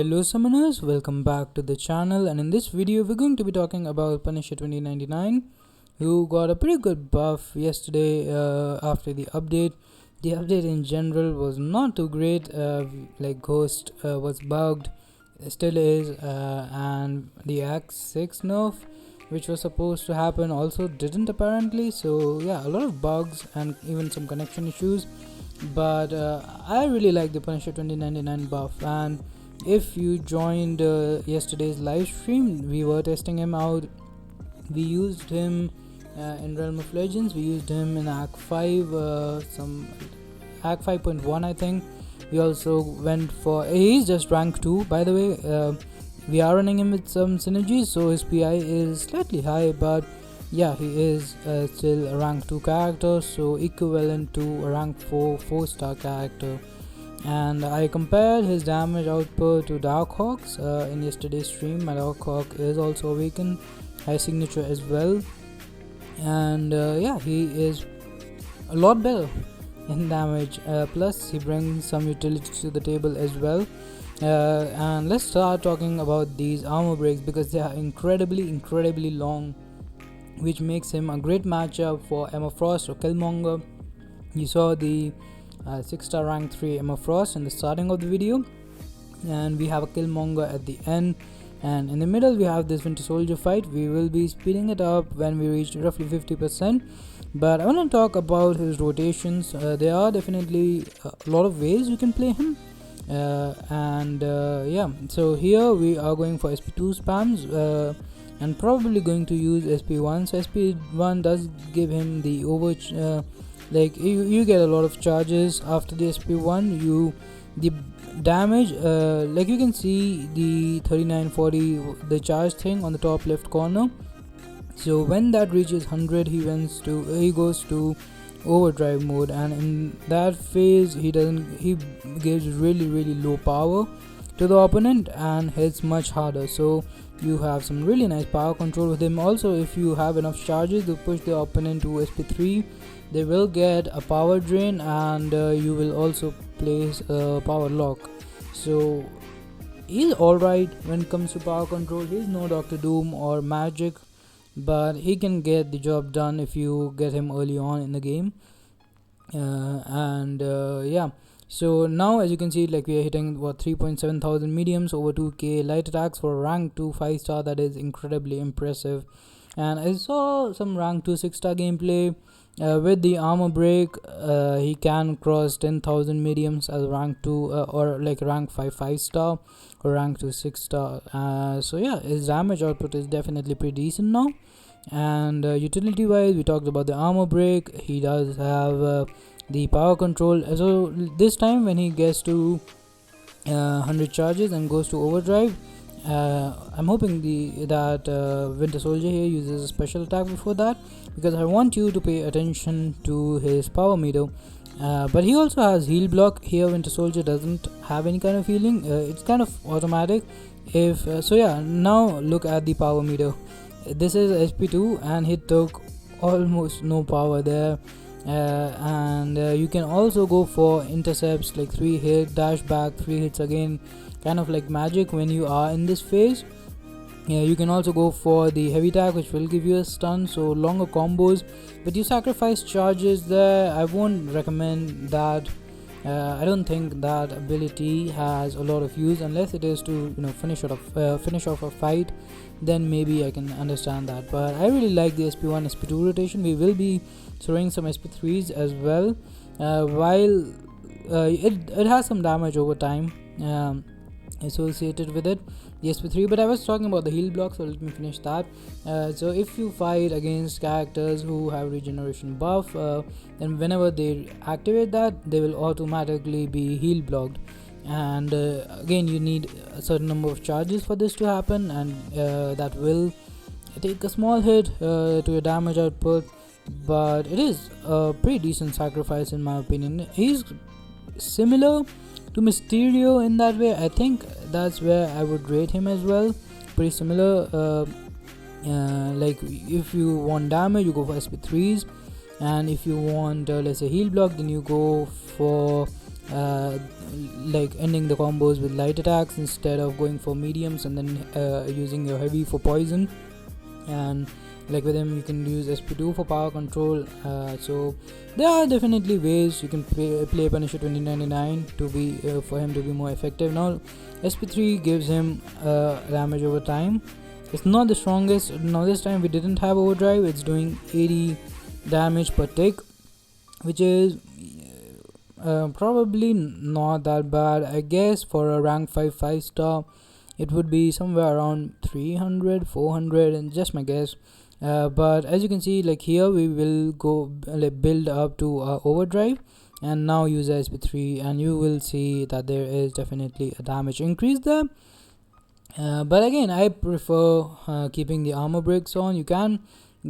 Hello summoners, welcome back to the channel, and in this video we're going to be talking about Punisher 2099, who got a pretty good buff yesterday after the update. The update in general was not too great, like Ghost was bugged, still is, and the Axe 6 nerf which was supposed to happen also didn't apparently. So yeah, a lot of bugs and even some connection issues, but I really like the Punisher 2099 buff. And if you joined yesterday's live stream, we were testing him out. We used him in Realm of Legends, we used him in Act 5, some Act 5.1 I think. We also went for, he's just rank 2 by the way. We are running him with some synergies, so his PI is slightly high, but yeah, he is still a rank 2 character, so equivalent to a rank 4 star character. And I compared his damage output to Darkhawk's in yesterday's stream. My Darkhawk is also awakened, high signature as well, and yeah, he is a lot better in damage, plus he brings some utility to the table as well. And let's start talking about these armor breaks, because they are incredibly long, which makes him a great matchup for Emma Frost or Killmonger. You saw the 6-star rank 3 Emma Frost in the starting of the video, and we have a Killmonger at the end, and in the middle we have this Winter Soldier fight. We will be speeding it up when we reach roughly 50%, but I want to talk about his rotations. There are definitely a lot of ways you can play him, and yeah, so here we are going for Sp2 Spams, and probably going to use Sp1. So Sp1 does give him the like you get a lot of charges after the Sp1. The damage, like you can see the 3940, the charge thing on the top left corner. So when that reaches 100, he goes to overdrive mode, and in that phase he gives really low power to the opponent and hits much harder. So you have some really nice power control with him. Also, if you have enough charges to push the opponent to Sp3, they will get a power drain, and you will also place a power lock. So he's alright when it comes to power control. He's no Dr. Doom or Magic, but he can get the job done if you get him early on in the game. And yeah, so now as you can see, like we are hitting 3.7 thousand mediums, over 2k light attacks for rank 2 5-star. That is incredibly impressive. And I saw some rank 2 6-star gameplay. With the armor break, he can cross 10,000 mediums as rank 2 or like rank 5 5-star or rank 2 6-star. So yeah, his damage output is definitely pretty decent now. And utility wise, we talked about the armor break. He does have the power control. So this time when he gets to 100 charges and goes to overdrive, I'm hoping that Winter Soldier here uses a special attack before that, because I want you to pay attention to his power meter. But he also has heal block. Here Winter Soldier doesn't have any kind of healing, it's kind of automatic. So yeah, now look at the power meter. This is Sp2 and he took almost no power there. And you can also go for intercepts, like 3 hit, dash back, 3 hits again, kind of like magic when you are in this phase. Yeah, you can also go for the heavy attack, which will give you a stun, so longer combos, but you sacrifice charges there. I won't recommend that. I don't think that ability has a lot of use unless it is to finish off a fight. Then maybe I can understand that, but I really like the Sp1 Sp2 rotation. We will be throwing some Sp3s as well, while it has some damage over time associated with it, the Sp3. But I was talking about the heal block, so let me finish that. So if you fight against characters who have regeneration buff, then whenever they activate that, they will automatically be heal blocked. And again, you need a certain number of charges for this to happen, and that will take a small hit to your damage output, but it is a pretty decent sacrifice in my opinion. He's similar to Mysterio in that way. I think that's where I would rate him as well, pretty similar. Like if you want damage, you go for Sp3s, and if you want let's say heal block, then you go for like ending the combos with light attacks instead of going for mediums and then using your heavy for poison. And like with him you can use Sp2 for power control. So there are definitely ways you can play Punisher 2099 to be for him to be more effective. Now Sp3 gives him damage over time. It's not the strongest. Now this time we didn't have overdrive. It's doing 80 damage per tick, which is probably not that bad. I guess for a rank 5 star it would be somewhere around 300 400, and just my guess. But as you can see, like here we will go build up to overdrive and now use Sp3, and you will see that there is definitely a damage increase there. But again, I prefer keeping the armor breaks on. You can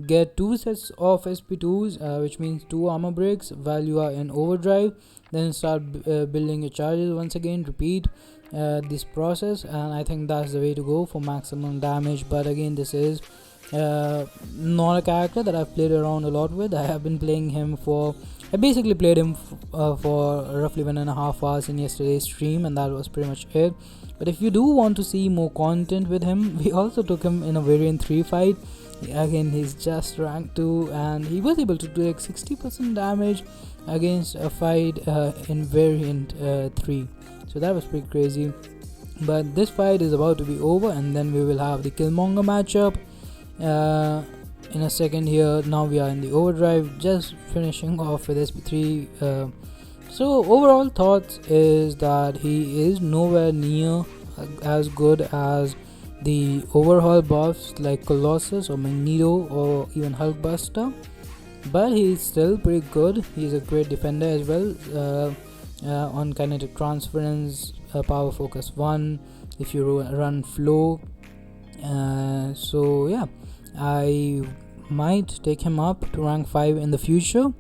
get 2 sets of Sp2s, which means 2 armor breaks while you are in overdrive. Then start building your charges once again. Repeat this process, and I think that's the way to go for maximum damage. But again, this is not a character that I've played around a lot with. I have been playing him I basically played him for roughly 1.5 hours in yesterday's stream, and that was pretty much it. But if you do want to see more content with him, we also took him in a variant 3 fight. Again, he's just rank 2 and he was able to do like 60% damage against a fight in variant 3. So that was pretty crazy. But this fight is about to be over, and then we will have the Killmonger matchup in a second here. Now we are in the overdrive, just finishing off with Sp3. So overall thoughts is that he is nowhere near as good as the overhaul buffs like Colossus or Magneto or even Hulkbuster, but he's still pretty good. He's a great defender as well. On kinetic transference, power focus 1 if you run flow. So yeah, I might take him up to rank 5 in the future.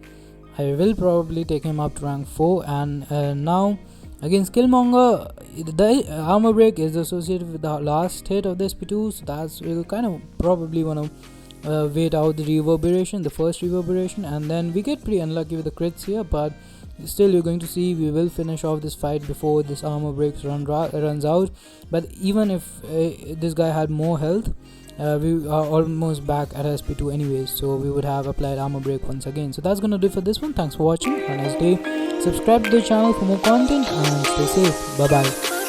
I will probably take him up to rank 4. And now against Killmonger, the armor break is associated with the last hit of the Sp2, so that's we'll kind of probably want to wait out the reverberation, the first reverberation, and then we get pretty unlucky with the crits here. But still, you're going to see we will finish off this fight before this armor breaks runs out. But even if this guy had more health, we are almost back at Sp2 anyways, so we would have applied armor break once again. So that's gonna do it for this one. Thanks for watching. Have a nice day. Subscribe to the channel for more content and stay safe. Bye bye.